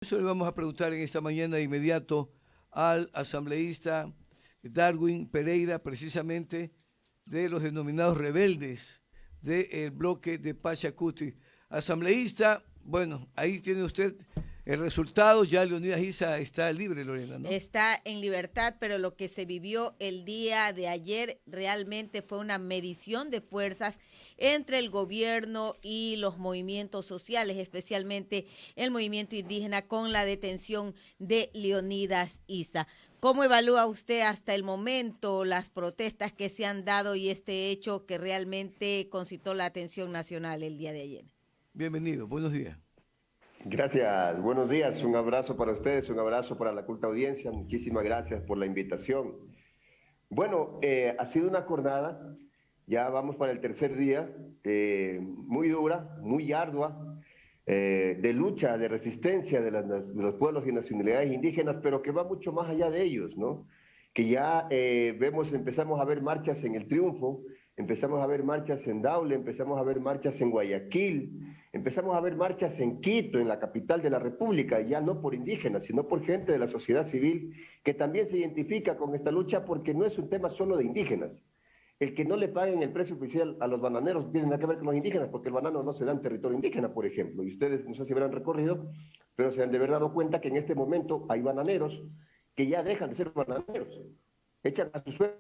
Eso le vamos a preguntar en esta mañana de inmediato al asambleísta Darwin Pereira, precisamente de los denominados rebeldes del bloque de Pachacuti. Asambleísta, bueno, ahí tiene usted el resultado. Ya Leonidas Issa está libre, Lorena, ¿no? Está en libertad, pero lo que se vivió el día de ayer realmente fue una medición de fuerzas entre el gobierno y los movimientos sociales, especialmente el movimiento indígena, con la detención de Leonidas Issa. ¿Cómo evalúa usted hasta el momento las protestas que se han dado y este hecho que realmente concitó la atención nacional el día de ayer? Bienvenido, buenos días. Gracias, buenos días, un abrazo para ustedes, un abrazo para la culta audiencia, muchísimas gracias por la invitación. Bueno, ha sido una jornada, ya vamos para el tercer día, muy dura, muy ardua, de lucha, de resistencia de los pueblos y nacionalidades indígenas, pero que va mucho más allá de ellos, ¿no? Que ya empezamos a ver marchas en El Triunfo, empezamos a ver marchas en Daule, empezamos a ver marchas en Guayaquil, empezamos a ver marchas en Quito, en la capital de la República, ya no por indígenas, sino por gente de la sociedad civil que también se identifica con esta lucha porque no es un tema solo de indígenas. El que no le paguen el precio oficial a los bananeros no tiene nada que ver con los indígenas, porque el banano no se da en territorio indígena, por ejemplo, y ustedes no sé si habrán recorrido, pero se han de haber dado cuenta que en este momento hay bananeros que ya dejan de ser bananeros, echan a sus suelos,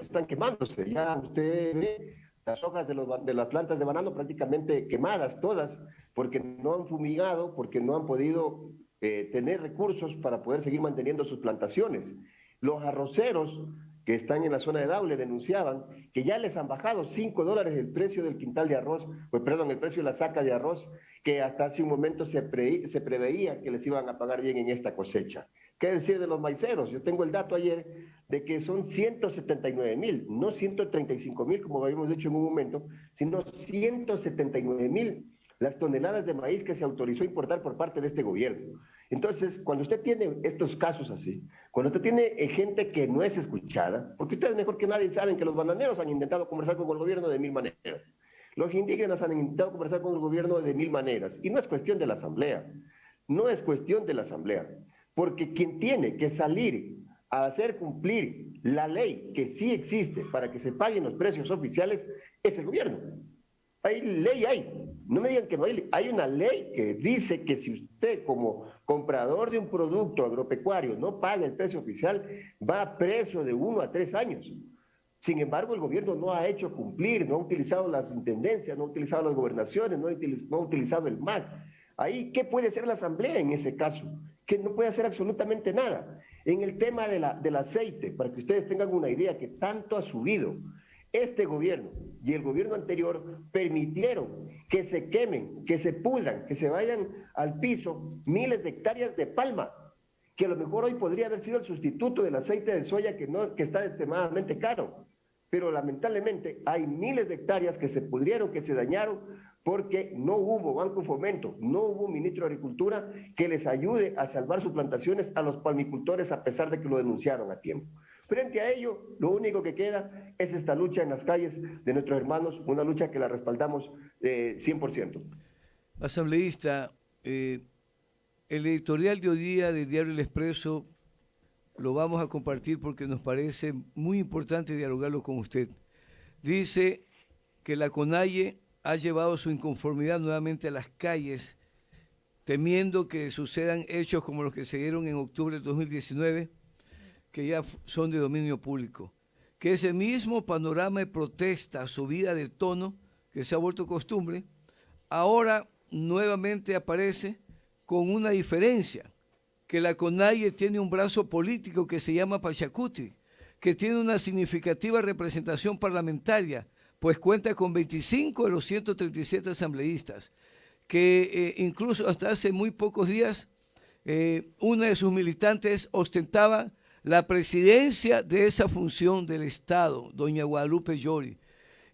están quemándose, ya usted ve las hojas de las plantas de banano prácticamente quemadas todas, porque no han fumigado, porque no han podido tener recursos para poder seguir manteniendo sus plantaciones. Los arroceros que están en la zona de Daule denunciaban que ya les han bajado $5 el precio del quintal de arroz, pues perdón, el precio de la saca de arroz, que hasta hace un momento se preveía que les iban a pagar bien en esta cosecha. ¿Qué decir de los maiceros? Yo tengo el dato ayer de que son 179,000, no 135,000 como habíamos dicho en un momento, sino 179,000 las toneladas de maíz que se autorizó importar por parte de este gobierno. Entonces, cuando usted tiene estos casos así, cuando usted tiene gente que no es escuchada, porque ustedes mejor que nadie saben que los bananeros han intentado conversar con el gobierno de 1000 maneras, los indígenas han intentado conversar con el gobierno de 1000 maneras, y no es cuestión de la asamblea, no es cuestión de la asamblea, porque quien tiene que salir a hacer cumplir la ley que sí existe para que se paguen los precios oficiales es el gobierno. Hay ley, no me digan que no hay una ley que dice que si usted como comprador de un producto agropecuario no paga el precio oficial, va preso de 1 a 3 años. Sin embargo, el gobierno no ha hecho cumplir, no ha utilizado las intendencias, no ha utilizado las gobernaciones, no ha utilizado el MAC. Ahí, ¿qué puede hacer la asamblea en ese caso? Que no puede hacer absolutamente nada. En el tema del aceite, para que ustedes tengan una idea que tanto ha subido, este gobierno y el gobierno anterior permitieron que se quemen, que se pudran, que se vayan al piso miles de hectáreas de palma, que a lo mejor hoy podría haber sido el sustituto del aceite de soya que está extremadamente caro. Pero lamentablemente hay miles de hectáreas que se pudrieron, que se dañaron, porque no hubo Banco Fomento, no hubo ministro de Agricultura que les ayude a salvar sus plantaciones a los palmicultores a pesar de que lo denunciaron a tiempo. Frente a ello, lo único que queda es esta lucha en las calles de nuestros hermanos, una lucha que la respaldamos 100%. Asambleísta, el editorial de hoy día del diario El Expreso lo vamos a compartir porque nos parece muy importante dialogarlo con usted. Dice que la CONAIE ha llevado su inconformidad nuevamente a las calles, temiendo que sucedan hechos como los que se dieron en octubre del 2019, que ya son de dominio público. Que ese mismo panorama de protesta, subida de tono, que se ha vuelto costumbre, ahora nuevamente aparece con una diferencia, que la CONAIE tiene un brazo político que se llama Pachacuti, que tiene una significativa representación parlamentaria, pues cuenta con 25 de los 137 asambleístas, que incluso hasta hace muy pocos días una de sus militantes ostentaba la presidencia de esa función del Estado, doña Guadalupe Llori,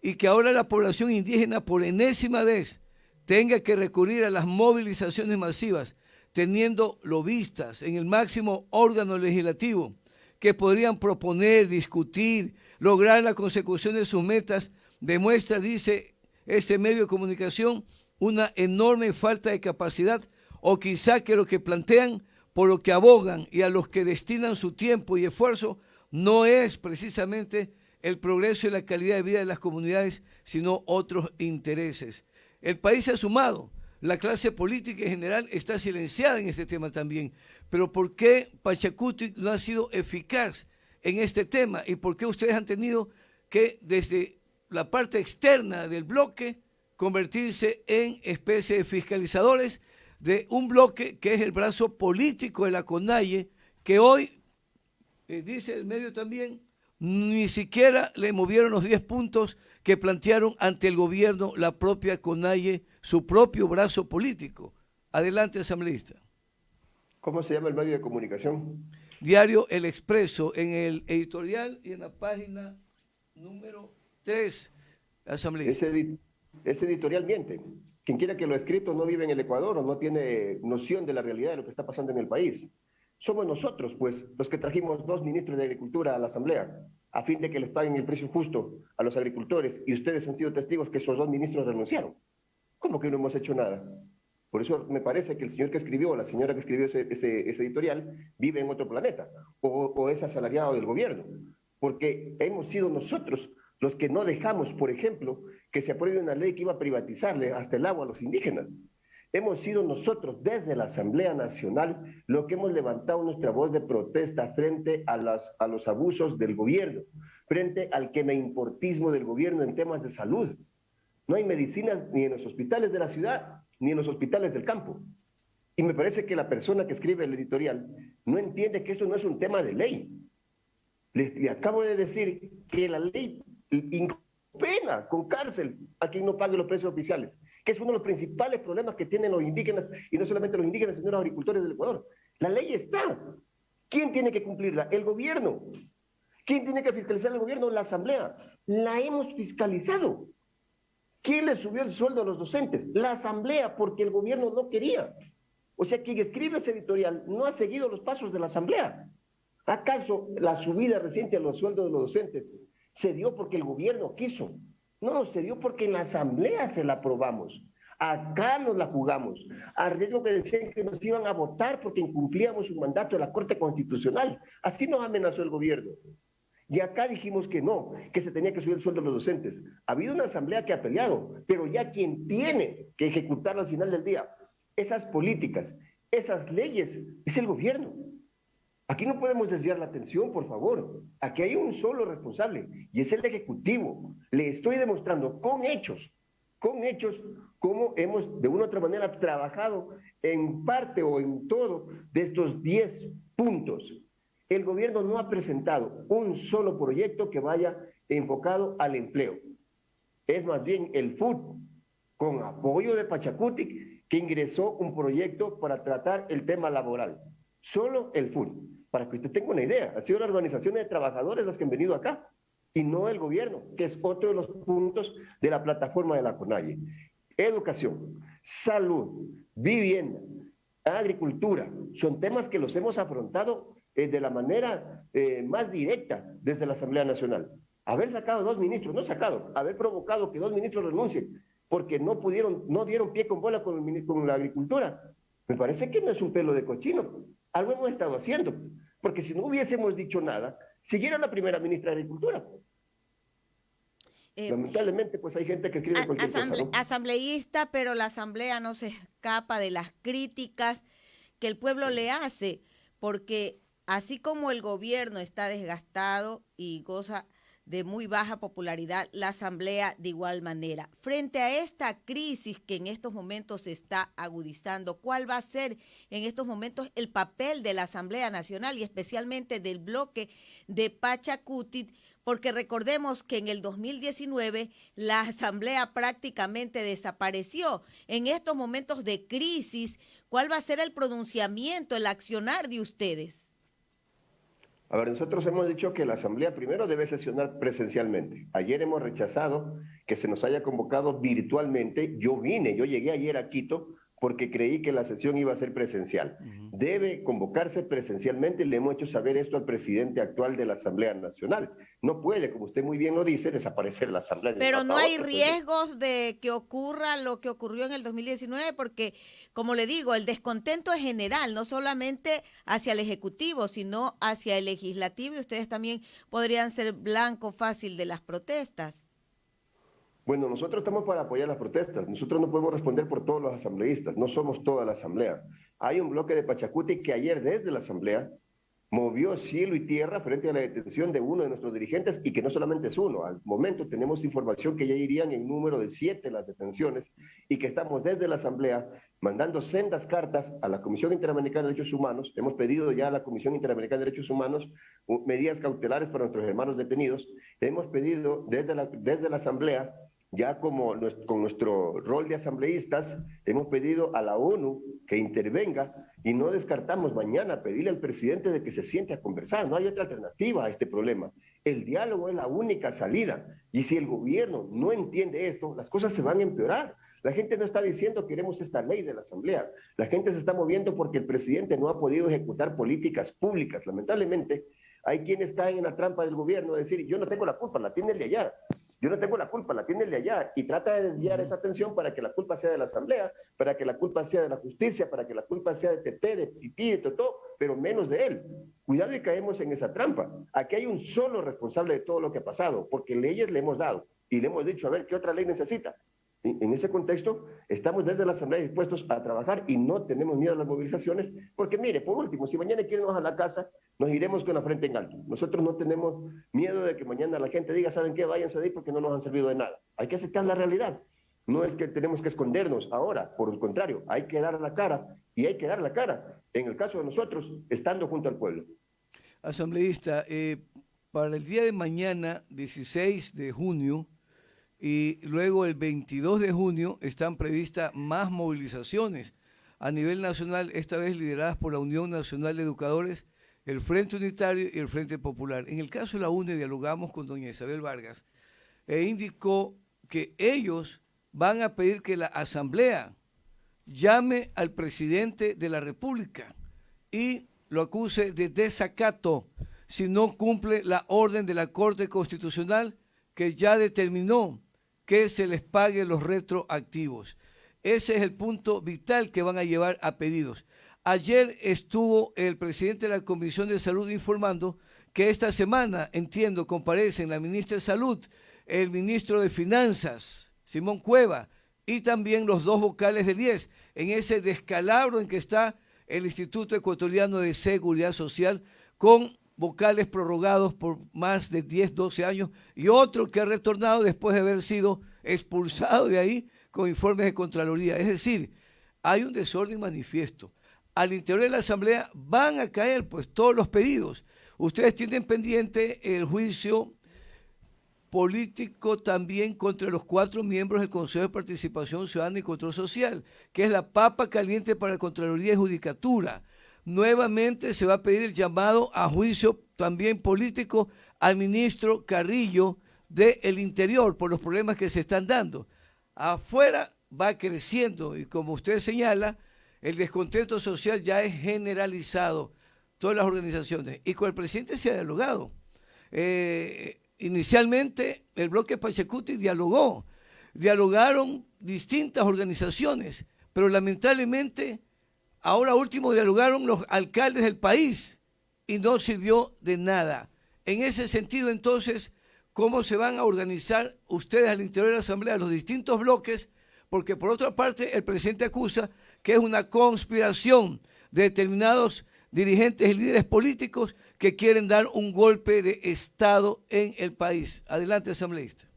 y que ahora la población indígena por enésima vez tenga que recurrir a las movilizaciones masivas, teniendo lobistas en el máximo órgano legislativo que podrían proponer, discutir, lograr la consecución de sus metas, demuestra, dice este medio de comunicación, una enorme falta de capacidad o quizá que lo que plantean, por lo que abogan y a los que destinan su tiempo y esfuerzo, no es precisamente el progreso y la calidad de vida de las comunidades, sino otros intereses. El país se ha sumado, la clase política en general está silenciada en este tema también, pero ¿por qué Pachacuti no ha sido eficaz en este tema? ¿Y por qué ustedes han tenido que desde la parte externa del bloque convertirse en especie de fiscalizadores de un bloque que es el brazo político de la CONAIE, que hoy, dice el medio también, ni siquiera le movieron los 10 puntos que plantearon ante el gobierno la propia CONAIE, su propio brazo político? Adelante, asambleísta. ¿Cómo se llama el medio de comunicación? Diario El Expreso, en el editorial y en la página número 3, asambleísta. Ese editorial miente. Quien quiera que lo ha escrito no vive en el Ecuador o no tiene noción de la realidad de lo que está pasando en el país. Somos nosotros, pues, los que trajimos 2 ministros de Agricultura a la Asamblea, a fin de que les paguen el precio justo a los agricultores, y ustedes han sido testigos que esos 2 ministros renunciaron. ¿Cómo que no hemos hecho nada? Por eso me parece que el señor que escribió, o la señora que escribió ese editorial, vive en otro planeta, o es asalariado del gobierno, porque hemos sido nosotros los que no dejamos, por ejemplo, que se apruebe una ley que iba a privatizarle hasta el agua a los indígenas. Hemos sido nosotros, desde la Asamblea Nacional, los que hemos levantado nuestra voz de protesta frente a los abusos del gobierno, frente al quemeimportismo del gobierno en temas de salud. No hay medicinas ni en los hospitales de la ciudad, ni en los hospitales del campo. Y me parece que la persona que escribe el editorial no entiende que esto no es un tema de ley. Le acabo de decir que la ley pena con cárcel a quien no pague los precios oficiales, que es uno de los principales problemas que tienen los indígenas, y no solamente los indígenas, sino los agricultores del Ecuador. La ley está. ¿Quién tiene que cumplirla? El gobierno. ¿Quién tiene que fiscalizar el gobierno? La Asamblea. La hemos fiscalizado. ¿Quién le subió el sueldo a los docentes? La Asamblea, porque el gobierno no quería. O sea, quien escribe ese editorial no ha seguido los pasos de la Asamblea. ¿Acaso la subida reciente a los sueldos de los docentes se dio porque el gobierno quiso? No, se dio porque en la Asamblea se la aprobamos. Acá nos la jugamos. A riesgo que decían que nos iban a votar porque incumplíamos un mandato de la Corte Constitucional. Así nos amenazó el gobierno. Y acá dijimos que no, que se tenía que subir el sueldo de los docentes. Ha habido una Asamblea que ha peleado, pero ya quien tiene que ejecutar al final del día esas políticas, esas leyes, es el gobierno. Aquí no podemos desviar la atención, por favor. Aquí hay un solo responsable, y es el Ejecutivo. Le estoy demostrando con hechos, cómo hemos de una u otra manera trabajado en parte o en todo de estos 10 puntos. El gobierno no ha presentado un solo proyecto que vaya enfocado al empleo. Es más bien el FUT, con apoyo de Pachacuti, que ingresó un proyecto para tratar el tema laboral. Solo el FUT. Para que usted tenga una idea, han sido las organizaciones de trabajadores las que han venido acá, y no el gobierno, que es otro de los puntos de la plataforma de la CONAIE. Educación, salud, vivienda, agricultura, son temas que los hemos afrontado de la manera más directa desde la Asamblea Nacional. Haber sacado 2 ministros, no sacado, haber provocado que 2 ministros renuncien, porque no dieron pie con bola con la agricultura, me parece que no es un pelo de cochino. Algo hemos estado haciendo, porque si no hubiésemos dicho nada, siguiera la primera ministra de Agricultura. Lamentablemente, pues hay gente que escribe cualquier cosa, ¿no? Asambleísta, pero la Asamblea no se escapa de las críticas que el pueblo le hace, porque así como el gobierno está desgastado y goza de muy baja popularidad, la Asamblea de igual manera. Frente a esta crisis que en estos momentos se está agudizando, ¿cuál va a ser en estos momentos el papel de la Asamblea Nacional y especialmente del bloque de Pachacuti? Porque recordemos que en el 2019 la Asamblea prácticamente desapareció. En estos momentos de crisis, ¿cuál va a ser el pronunciamiento, el accionar de ustedes? A ver, nosotros hemos dicho que la Asamblea primero debe sesionar presencialmente. Ayer hemos rechazado que se nos haya convocado virtualmente. Yo llegué ayer a Quito porque creí que la sesión iba a ser presencial. Debe convocarse presencialmente, le hemos hecho saber esto al presidente actual de la Asamblea Nacional. No puede, como usted muy bien lo dice, desaparecer la Asamblea. Pero no hay riesgos de que ocurra lo que ocurrió en el 2019, porque, como le digo, el descontento es general, no solamente hacia el Ejecutivo, sino hacia el Legislativo, y ustedes también podrían ser blanco fácil de las protestas. Bueno, nosotros estamos para apoyar las protestas. Nosotros no podemos responder por todos los asambleístas. No somos toda la asamblea. Hay un bloque de Pachacuti que ayer desde la asamblea movió cielo y tierra frente a la detención de uno de nuestros dirigentes, y que no solamente es uno. Al momento tenemos información que ya irían en número de 7 las detenciones, y que estamos desde la asamblea mandando sendas cartas a la Comisión Interamericana de Derechos Humanos. Hemos pedido ya a la Comisión Interamericana de Derechos Humanos medidas cautelares para nuestros hermanos detenidos. Hemos pedido desde la asamblea, ya como con nuestro rol de asambleístas, hemos pedido a la ONU que intervenga, y no descartamos mañana pedirle al presidente de que se siente a conversar. No hay otra alternativa a este problema. El diálogo es la única salida, y si el gobierno no entiende esto, las cosas se van a empeorar. La gente no está diciendo queremos esta ley de la asamblea. La gente se está moviendo porque el presidente no ha podido ejecutar políticas públicas. Lamentablemente, hay quienes caen en la trampa del gobierno de decir, yo no tengo la culpa, la tiene el de allá. Yo no tengo la culpa, la tiene el de allá, y trata de desviar esa atención para que la culpa sea de la asamblea, para que la culpa sea de la justicia, para que la culpa sea de Tete, de Pipí, de Totó, pero menos de él. Cuidado y caemos en esa trampa. Aquí hay un solo responsable de todo lo que ha pasado, porque leyes le hemos dado y le hemos dicho, a ver, ¿qué otra ley necesita? En ese contexto, estamos desde la Asamblea dispuestos a trabajar y no tenemos miedo a las movilizaciones, porque mire, por último, si mañana quieren irnos a la casa, nos iremos con la frente en alto. Nosotros no tenemos miedo de que mañana la gente diga, ¿saben qué? Váyanse de ahí porque no nos han servido de nada. Hay que aceptar la realidad. No es que tenemos que escondernos ahora, por el contrario, hay que dar la cara, y hay que dar la cara, en el caso de nosotros, estando junto al pueblo. Asambleísta, para el día de mañana, 16 de junio, y luego el 22 de junio están previstas más movilizaciones a nivel nacional, esta vez lideradas por la Unión Nacional de Educadores, el Frente Unitario y el Frente Popular. En el caso de la UNE dialogamos con doña Isabel Vargas e indicó que ellos van a pedir que la Asamblea llame al presidente de la República y lo acuse de desacato si no cumple la orden de la Corte Constitucional, que ya determinó que se les pague los retroactivos. Ese es el punto vital que van a llevar a pedidos. Ayer estuvo el presidente de la Comisión de Salud informando que esta semana, entiendo, comparecen la ministra de Salud, el ministro de Finanzas, Simón Cueva, y también los dos vocales del IES, en ese descalabro en que está el Instituto Ecuatoriano de Seguridad Social, con vocales prorrogados por más de 10, 12 años, y otro que ha retornado después de haber sido expulsado de ahí con informes de Contraloría. Es decir, hay un desorden manifiesto. Al interior de la Asamblea van a caer pues todos los pedidos. Ustedes tienen pendiente el juicio político también contra los 4 miembros del Consejo de Participación Ciudadana y Control Social, que es la papa caliente para la Contraloría y Judicatura. Nuevamente se va a pedir el llamado a juicio también político al ministro Carrillo del Interior por los problemas que se están dando. Afuera va creciendo y, como usted señala, el descontento social ya es generalizado, todas las organizaciones, y con el presidente se ha dialogado. Inicialmente el bloque Pachacuti dialogaron distintas organizaciones, pero lamentablemente ahora último dialogaron los alcaldes del país y no sirvió de nada. En ese sentido, entonces, ¿cómo se van a organizar ustedes al interior de la Asamblea, los distintos bloques? Porque por otra parte el presidente acusa que es una conspiración de determinados dirigentes y líderes políticos que quieren dar un golpe de Estado en el país. Adelante, asambleísta.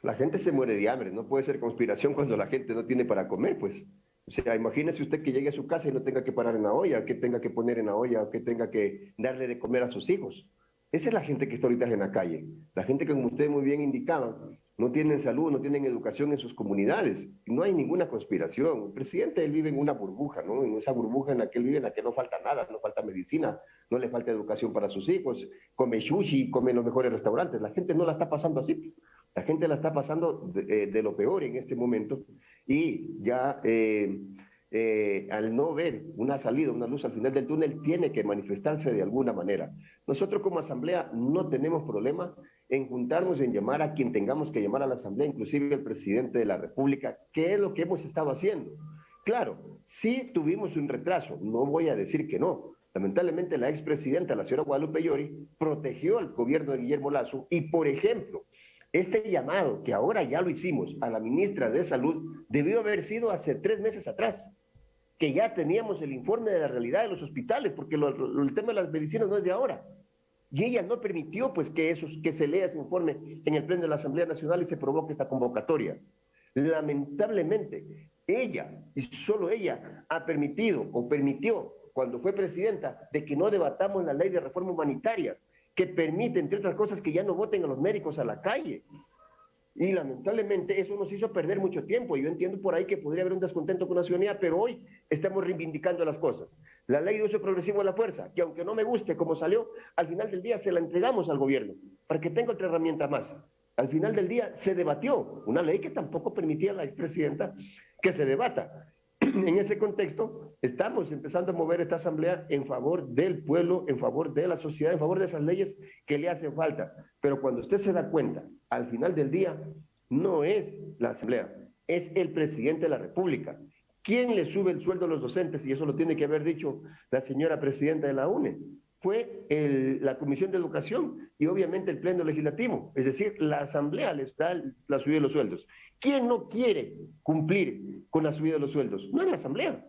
La gente se muere de hambre, no puede ser conspiración cuando la gente no tiene para comer, pues. O sea, imagínese usted que llegue a su casa y no tenga que parar en la olla, que tenga que poner en la olla, o que tenga que darle de comer a sus hijos. Esa es la gente que está ahorita en la calle. La gente que, como usted muy bien indicaba, no tienen salud, no tienen educación en sus comunidades. No hay ninguna conspiración. El presidente, él vive en una burbuja, ¿no? En esa burbuja en la que él vive, en la que no falta nada, no falta medicina, no le falta educación para sus hijos, come sushi, come en los mejores restaurantes. La gente no la está pasando así. La gente la está pasando de lo peor en este momento. y ya al no ver una salida, una luz al final del túnel, tiene que manifestarse de alguna manera. Nosotros como asamblea no tenemos problema en juntarnos, en llamar a quien tengamos que llamar a la asamblea, inclusive el presidente de la República, que es lo que hemos estado haciendo. Claro, sí tuvimos un retraso, no voy a decir que no. Lamentablemente la expresidenta, la señora Guadalupe Llori, protegió al gobierno de Guillermo Lasso y, por ejemplo, este llamado que ahora ya lo hicimos a la ministra de Salud debió haber sido hace 3 meses atrás, que ya teníamos el informe de la realidad de los hospitales, porque el tema de las medicinas no es de ahora. Y ella no permitió pues que se lea ese informe en el pleno de la Asamblea Nacional y se provoque esta convocatoria. Lamentablemente, ella, y solo ella, ha permitido o permitió, cuando fue presidenta, de que no debatamos la ley de reforma humanitaria, que permite, entre otras cosas, que ya no voten a los médicos a la calle. Y lamentablemente eso nos hizo perder mucho tiempo. Yo entiendo por ahí que podría haber un descontento con la ciudadanía, pero hoy estamos reivindicando las cosas. La ley de uso progresivo de la fuerza, que aunque no me guste cómo salió, al final del día se la entregamos al gobierno, para que tenga otra herramienta más. Al final del día se debatió una ley que tampoco permitía a la expresidenta que se debata. En ese contexto, estamos empezando a mover esta asamblea en favor del pueblo, en favor de la sociedad, en favor de esas leyes que le hacen falta. Pero cuando usted se da cuenta, al final del día, no es la asamblea, es el presidente de la República. ¿Quién le sube el sueldo a los docentes? Y eso lo tiene que haber dicho la señora presidenta de la UNE. Fue la Comisión de Educación y obviamente el Pleno Legislativo. Es decir, la asamblea les da la subida de los sueldos. ¿Quién no quiere cumplir con la subida de los sueldos? No es la asamblea.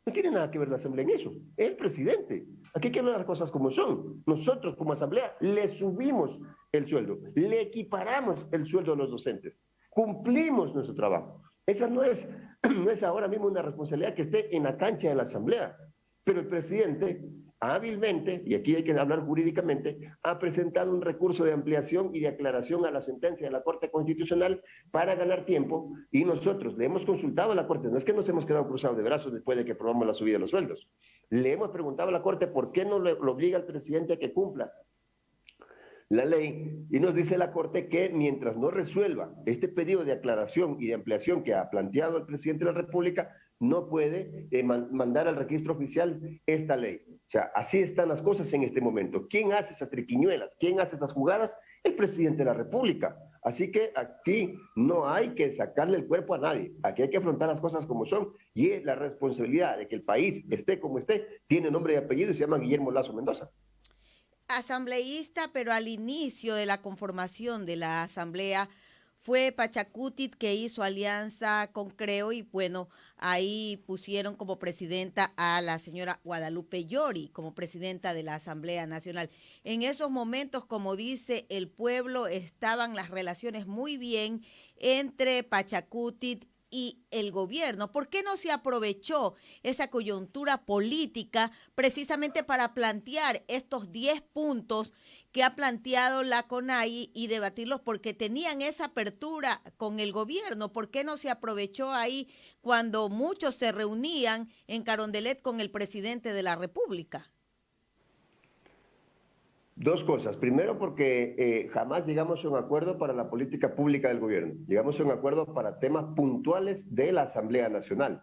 No tiene nada que ver la asamblea en eso. Es el presidente. Aquí hay que hablar las cosas como son. Nosotros como asamblea le subimos el sueldo, le equiparamos el sueldo a los docentes. Cumplimos nuestro trabajo. Esa no es ahora mismo una responsabilidad que esté en la cancha de la asamblea. Pero el presidente hábilmente, y aquí hay que hablar jurídicamente, ha presentado un recurso de ampliación y de aclaración a la sentencia de la Corte Constitucional para ganar tiempo, y nosotros le hemos consultado a la Corte, no es que nos hemos quedado cruzados de brazos después de que aprobamos la subida de los sueldos, le hemos preguntado a la Corte por qué no lo obliga al presidente a que cumpla la ley, y nos dice la Corte que mientras no resuelva este pedido de aclaración y de ampliación que ha planteado el presidente de la República, no puede mandar al registro oficial esta ley. O sea, así están las cosas en este momento. ¿Quién hace esas triquiñuelas? ¿Quién hace esas jugadas? El presidente de la República. Así que aquí no hay que sacarle el cuerpo a nadie. Aquí hay que afrontar las cosas como son, y es la responsabilidad de que el país esté como esté, tiene nombre y apellido y se llama Guillermo Lasso Mendoza. Asambleísta, pero al inicio de la conformación de la asamblea fue Pachacuti que hizo alianza con Creo y bueno, ahí pusieron como presidenta a la señora Guadalupe Llori como presidenta de la Asamblea Nacional. En esos momentos, como dice el pueblo, estaban las relaciones muy bien entre Pachacuti y el gobierno. ¿Por qué no se aprovechó esa coyuntura política precisamente para plantear estos 10 puntos que ha planteado la CONAIE y debatirlos? Porque tenían esa apertura con el gobierno. ¿Por qué no se aprovechó ahí cuando muchos se reunían en Carondelet con el presidente de la República? Dos cosas. Primero, porque jamás llegamos a un acuerdo para la política pública del gobierno. Llegamos a un acuerdo para temas puntuales de la Asamblea Nacional.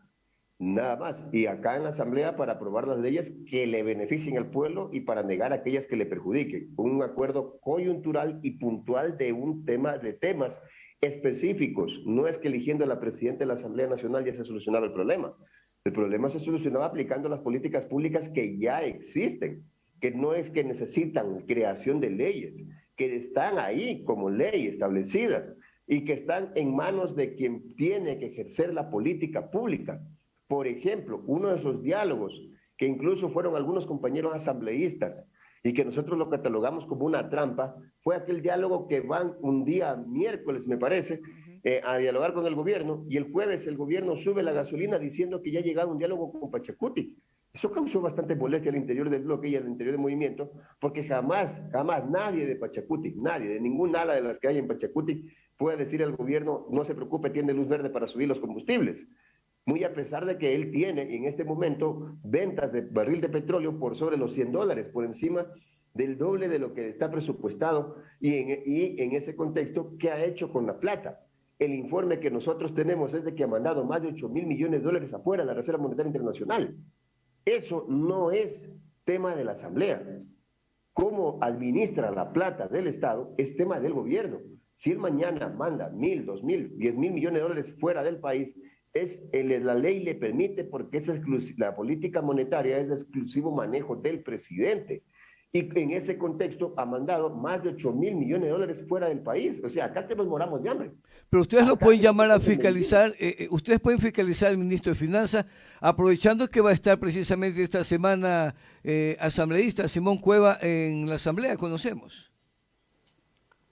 Nada más. Y acá en la Asamblea para aprobar las leyes que le beneficien al pueblo y para negar aquellas que le perjudiquen. Un acuerdo coyuntural y puntual de temas específicos. No es que eligiendo a la presidenta de la Asamblea Nacional ya se solucionaba el problema. El problema se solucionaba aplicando las políticas públicas que ya existen, que no es que necesitan creación de leyes, que están ahí como ley establecidas y que están en manos de quien tiene que ejercer la política pública. Por ejemplo, uno de esos diálogos, que incluso fueron algunos compañeros asambleístas y que nosotros lo catalogamos como una trampa, fue aquel diálogo que van un día miércoles, me parece, a dialogar con el gobierno, y el jueves el gobierno sube la gasolina diciendo que ya ha llegado un diálogo con Pachacuti. Eso causó bastante molestia al interior del bloque y al interior del movimiento, porque jamás nadie de Pachacuti, nadie, de ningún ala de las que hay en Pachacuti, puede decir al gobierno, no se preocupe, tiene luz verde para subir los combustibles. Muy a pesar de que él tiene en este momento ventas de barril de petróleo por sobre los $100, por encima del doble de lo que está presupuestado, y en ese contexto, ¿qué ha hecho con la plata? el informe que nosotros tenemos es de que ha mandado más de 8.000 millones de dólares afuera a la Reserva Monetaria Internacional. Eso no es tema de la Asamblea. Cómo administra la plata del Estado es tema del gobierno. Si él mañana manda 1.000, 2.000, 10.000 millones de dólares fuera del país, la ley le permite porque la política monetaria es de exclusivo manejo del presidente. Y en ese contexto ha mandado más de 8.000 millones de dólares fuera del país. O sea, acá te nos moramos de hambre. Pero ustedes lo pueden llamar a fiscalizar, ustedes pueden fiscalizar al ministro de Finanzas, aprovechando que va a estar precisamente esta semana asambleísta Simón Cueva en la asamblea, conocemos.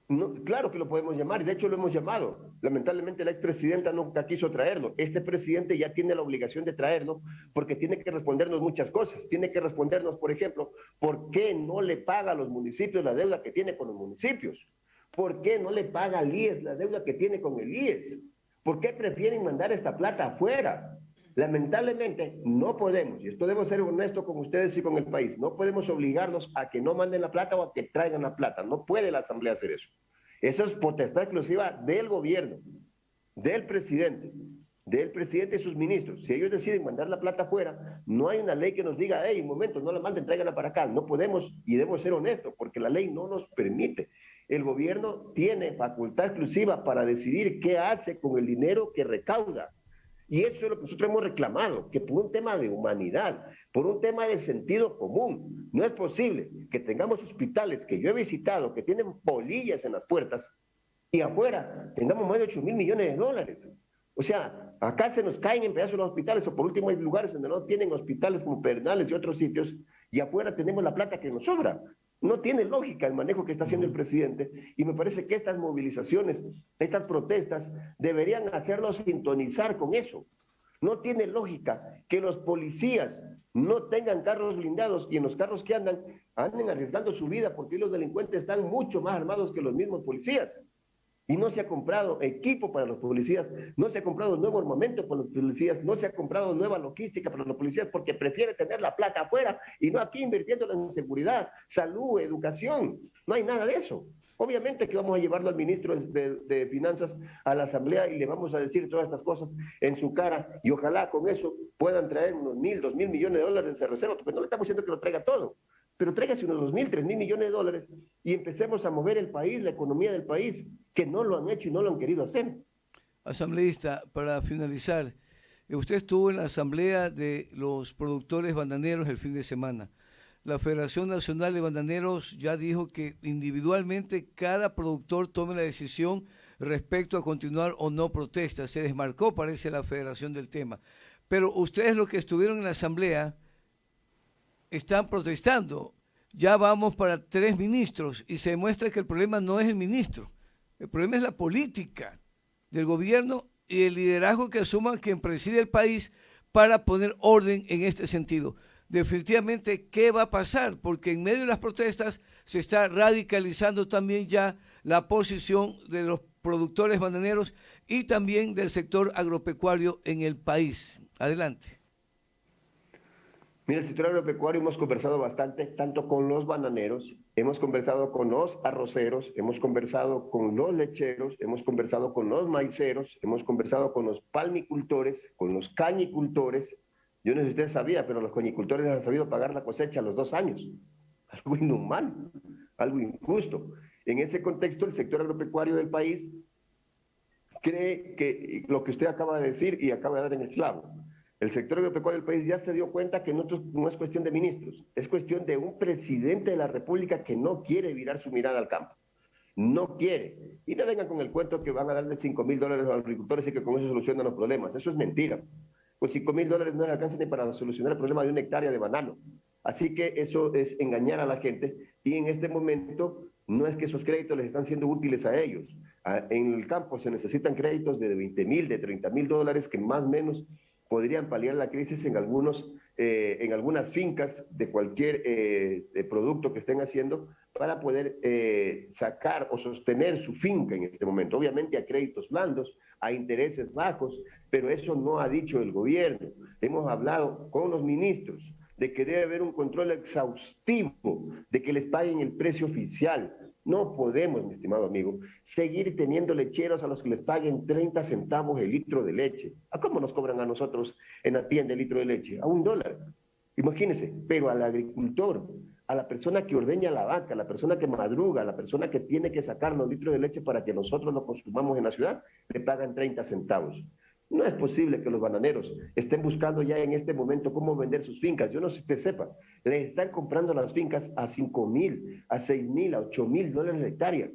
No, claro que lo podemos llamar, y de hecho lo hemos llamado. Lamentablemente la expresidenta nunca quiso traerlo. Este presidente ya tiene la obligación de traerlo porque tiene que respondernos muchas cosas. Tiene que respondernos, por ejemplo, ¿por qué no le paga a los municipios la deuda que tiene con los municipios? ¿Por qué no le paga al IES la deuda que tiene con el IES? ¿Por qué prefieren mandar esta plata afuera? Lamentablemente no podemos, y esto debo ser honesto con ustedes y con el país, no podemos obligarlos a que no manden la plata o a que traigan la plata. No puede la Asamblea hacer eso. Eso es potestad exclusiva del gobierno, del presidente y sus ministros. Si ellos deciden mandar la plata afuera, no hay una ley que nos diga, hey, un momento, no la manden, tráiganla para acá. No podemos, y debo ser honesto, porque la ley no nos permite. El gobierno tiene facultad exclusiva para decidir qué hace con el dinero que recauda. Y eso es lo que nosotros hemos reclamado, que por un tema de humanidad, por un tema de sentido común, no es posible que tengamos hospitales que yo he visitado, que tienen polillas en las puertas, y afuera tengamos más de 8.000 millones de dólares. O sea, acá se nos caen en pedazos los hospitales, o por último hay lugares donde no tienen hospitales como Pedernales y otros sitios, y afuera tenemos la plata que nos sobra. No tiene lógica el manejo que está haciendo el presidente, y me parece que estas movilizaciones, estas protestas, deberían hacerlo sintonizar con eso. No tiene lógica que los policías no tengan carros blindados y en los carros que anden arriesgando su vida porque los delincuentes están mucho más armados que los mismos policías. Y no se ha comprado equipo para los policías, no se ha comprado nuevo armamento para los policías, no se ha comprado nueva logística para los policías porque prefiere tener la plata afuera y no aquí invirtiéndola en seguridad, salud, educación. No hay nada de eso. Obviamente que vamos a llevarlo al ministro de Finanzas a la Asamblea y le vamos a decir todas estas cosas en su cara y ojalá con eso puedan traer unos 1.000, 2.000 millones de dólares de reserva, porque no le estamos diciendo que lo traiga todo, pero tráigase unos 2.000, 3.000 millones de dólares y empecemos a mover el país, la economía del país, que no lo han hecho y no lo han querido hacer. Asambleísta, para finalizar, usted estuvo en la asamblea de los productores bananeros el fin de semana. La Federación Nacional de Bananeros ya dijo que individualmente cada productor tome la decisión respecto a continuar o no protesta. Se desmarcó, parece, la federación del tema. Pero ustedes, los que estuvieron en la asamblea, están protestando. Ya vamos para 3 ministros y se demuestra que el problema no es el ministro. El problema es la política del gobierno y el liderazgo que asuma quien preside el país para poner orden en este sentido. Definitivamente, ¿qué va a pasar? Porque en medio de las protestas se está radicalizando también ya la posición de los productores bananeros y también del sector agropecuario en el país. Adelante. Mira, el sector agropecuario hemos conversado bastante, tanto con los bananeros, hemos conversado con los arroceros, hemos conversado con los lecheros, hemos conversado con los maiceros, hemos conversado con los palmicultores, con los cañicultores. Yo no sé si usted sabía, pero los cañicultores han sabido pagar la cosecha a los 2 años. Algo inhumano, algo injusto. En ese contexto, el sector agropecuario del país cree que lo que usted acaba de decir y acaba de dar en el clavo. El sector agropecuario del país ya se dio cuenta que no es cuestión de ministros, es cuestión de un presidente de la República que no quiere virar su mirada al campo. No quiere. Y no vengan con el cuento que van a darle $5.000 a los agricultores y que con eso solucionan los problemas. Eso es mentira. Con $5.000 no le alcanza ni para solucionar el problema de 1 hectárea de banano. Así que eso es engañar a la gente y en este momento no es que esos créditos les están siendo útiles a ellos. En el campo se necesitan créditos de $20.000, de $30.000 que más o menos podrían paliar la crisis en algunas fincas de cualquier producto que estén haciendo para poder sacar o sostener su finca en este momento. Obviamente a créditos blandos, a intereses bajos, pero eso no ha dicho el gobierno. Hemos hablado con los ministros de que debe haber un control exhaustivo, de que les paguen el precio oficial, No podemos, mi estimado amigo, seguir teniendo lecheros a los que les paguen 30 centavos el litro de leche. ¿A cómo nos cobran a nosotros en la tienda el litro de leche? A $1. Imagínense, pero al agricultor, a la persona que ordeña la vaca, a la persona que madruga, a la persona que tiene que sacar los litros de leche para que nosotros lo consumamos en la ciudad, le pagan 30 centavos. No es posible que los bananeros estén buscando ya en este momento cómo vender sus fincas. Yo no sé si usted sepa, les están comprando las fincas a 5,000, a 6,000, a 8,000 dólares la hectárea.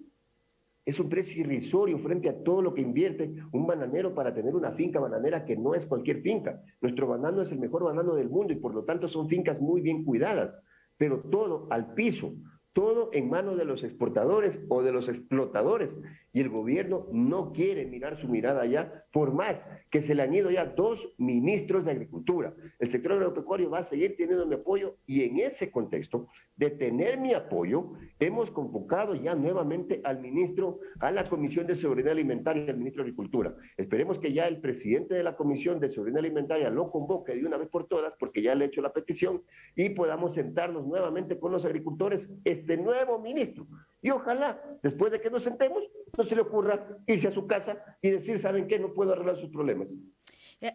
Es un precio irrisorio frente a todo lo que invierte un bananero para tener una finca bananera que no es cualquier finca. Nuestro banano es el mejor banano del mundo y por lo tanto son fincas muy bien cuidadas, pero todo al piso, todo en manos de los exportadores o de los explotadores. Y el gobierno no quiere mirar su mirada allá, por más que se le han ido ya 2 ministros de Agricultura. El sector agropecuario va a seguir teniendo mi apoyo y en ese contexto de tener mi apoyo, hemos convocado ya nuevamente al ministro, a la Comisión de Seguridad Alimentaria, al ministro de Agricultura. Esperemos que ya el presidente de la Comisión de Seguridad Alimentaria lo convoque de una vez por todas, porque ya le he hecho la petición, y podamos sentarnos nuevamente con los agricultores, este nuevo ministro. Y ojalá, después de que nos sentemos, no se le ocurra irse a su casa y decir, ¿saben qué? No puedo arreglar sus problemas.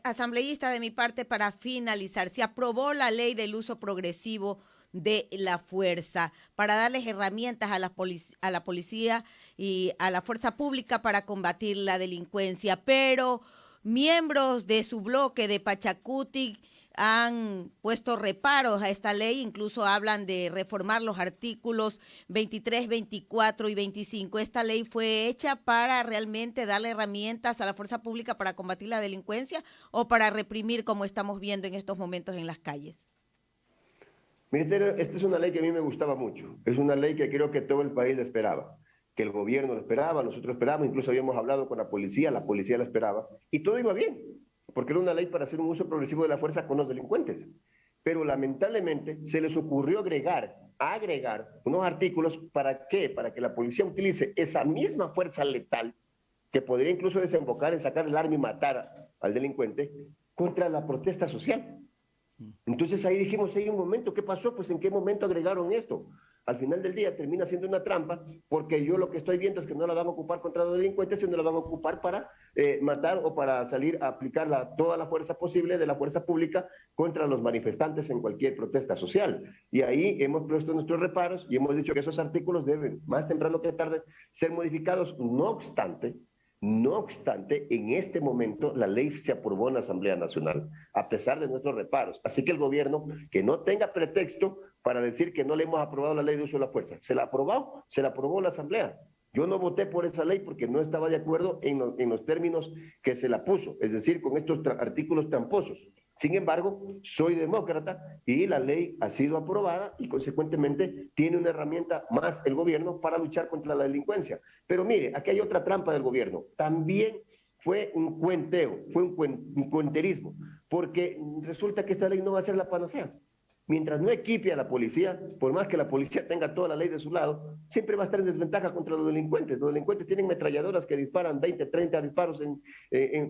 Asambleísta, de mi parte, para finalizar, se aprobó la ley del uso progresivo de la fuerza para darles herramientas a la policía y a la fuerza pública para combatir la delincuencia, pero miembros de su bloque de Pachacutic han puesto reparos a esta ley, incluso hablan de reformar los artículos 23, 24 y 25. Esta ley fue hecha para realmente darle herramientas a la fuerza pública para combatir la delincuencia o para reprimir, como estamos viendo en estos momentos en las calles. Mire, esta es una ley que a mí me gustaba mucho. Es una ley que creo que todo el país la esperaba, que el gobierno la esperaba, nosotros esperábamos, incluso habíamos hablado con la policía la esperaba, y todo iba bien, porque era una ley para hacer un uso progresivo de la fuerza con los delincuentes. Pero lamentablemente se les ocurrió agregar unos artículos. ¿Para qué? Para que la policía utilice esa misma fuerza letal, que podría incluso desembocar en sacar el arma y matar al delincuente, contra la protesta social. Entonces ahí dijimos, hay un momento, ¿qué pasó? Pues ¿en qué momento agregaron esto? Al final del día termina siendo una trampa, porque yo lo que estoy viendo es que no la van a ocupar contra los delincuentes, sino la van a ocupar para matar o para salir a aplicar toda la fuerza posible de la fuerza pública contra los manifestantes en cualquier protesta social. Y ahí hemos puesto nuestros reparos y hemos dicho que esos artículos deben, más temprano que tarde, ser modificados. No obstante, en este momento la ley se aprobó en la Asamblea Nacional, a pesar de nuestros reparos. Así que el gobierno, que no tenga pretexto para decir que no le hemos aprobado la ley de uso de la fuerza. Se la aprobó la Asamblea. Yo no voté por esa ley porque no estaba de acuerdo en los términos que se la puso, es decir, con estos artículos tramposos. Sin embargo, soy demócrata y la ley ha sido aprobada y consecuentemente tiene una herramienta más el gobierno para luchar contra la delincuencia. Pero mire, aquí hay otra trampa del gobierno. También fue un cuenteo, fue un cuenterismo, porque resulta que esta ley no va a ser la panacea. Mientras no equipe a la policía, por más que la policía tenga toda la ley de su lado, siempre va a estar en desventaja contra los delincuentes. Los delincuentes tienen metralladoras que disparan 20, 30 disparos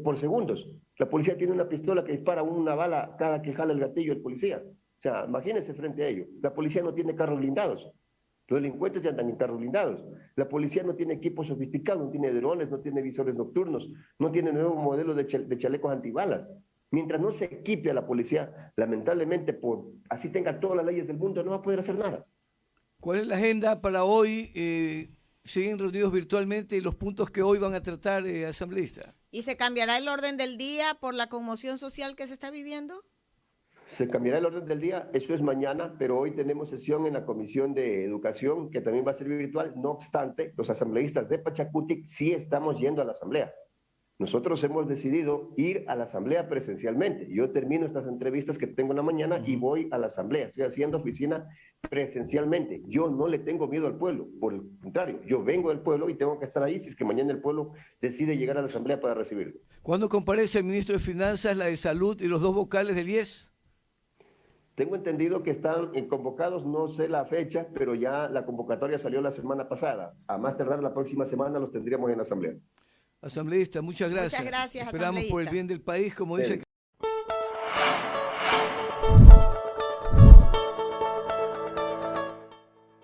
por segundos. La policía tiene una pistola que dispara una bala cada que jala el gatillo el policía. O sea, imagínense frente a ello. La policía no tiene carros blindados. Los delincuentes ya andan en carros blindados. La policía no tiene equipo sofisticado, no tiene drones, no tiene visores nocturnos, no tiene nuevos modelos de chalecos antibalas. Mientras no se equipe a la policía, lamentablemente, así tenga todas las leyes del mundo, no va a poder hacer nada. ¿Cuál es la agenda para hoy? ¿Siguen reunidos virtualmente los puntos que hoy van a tratar, asambleísta? ¿Y se cambiará el orden del día por la conmoción social que se está viviendo? Se cambiará el orden del día, eso es mañana, pero hoy tenemos sesión en la Comisión de Educación, que también va a ser virtual. No obstante, los asambleístas de Pachacutic sí estamos yendo a la asamblea. Nosotros hemos decidido ir a la asamblea presencialmente. Yo termino estas entrevistas que tengo en la mañana y voy a la asamblea. Estoy haciendo oficina presencialmente. Yo no le tengo miedo al pueblo. Por el contrario, yo vengo del pueblo y tengo que estar ahí si es que mañana el pueblo decide llegar a la asamblea para recibirlo. ¿Cuándo comparece el ministro de Finanzas, la de Salud y los dos vocales del IES? Tengo entendido que están convocados, no sé la fecha, pero ya la convocatoria salió la semana pasada. A más tardar la próxima semana los tendríamos en la asamblea. Asambleísta, muchas gracias. Muchas gracias, Esperamos por el bien del país, como dice